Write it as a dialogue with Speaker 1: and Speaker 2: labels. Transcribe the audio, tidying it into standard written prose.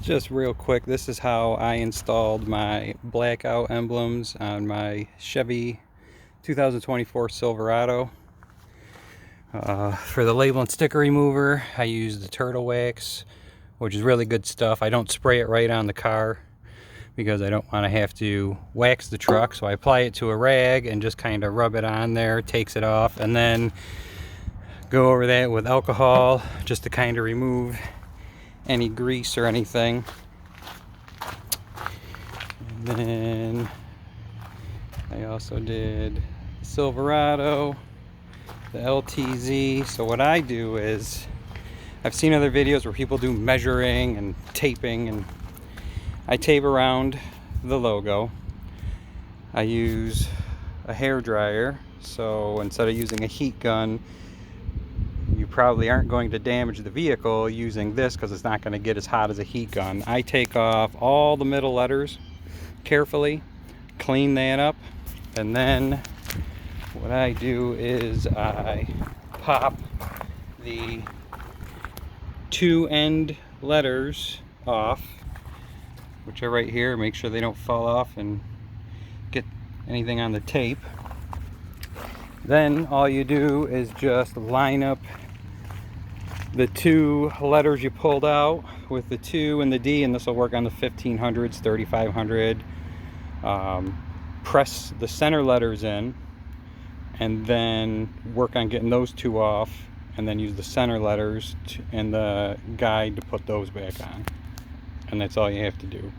Speaker 1: Just real quick, this is how I installed my blackout emblems on my Chevy 2024 Silverado. For the label and sticker remover, I use the turtle wax, which is really good stuff. I don't spray it right on the car because I don't want to have to wax the truck, so I apply it to a rag and just kind of rub it on there, takes it off, and then go over that with alcohol just to kind of remove any grease or anything. And then I also did the Silverado, the LTZ. So what I do is, I've seen other videos where people do measuring and taping, and I tape around the logo. I use a hair dryer, so instead of using a heat gun, you probably aren't going to damage the vehicle using this because it's not going to get as hot as a heat gun. I take off all the middle letters carefully, clean that up, and then what I do is I pop the two end letters off, which are right here. Make sure they don't fall off and get anything on the tape. Then all you do is just line up the two letters you pulled out with the 2 and the D, and this will work on the 1500s, 3500. Press the center letters in and then work on getting those two off, and then use the center letters and the guide to put those back on. And that's all you have to do.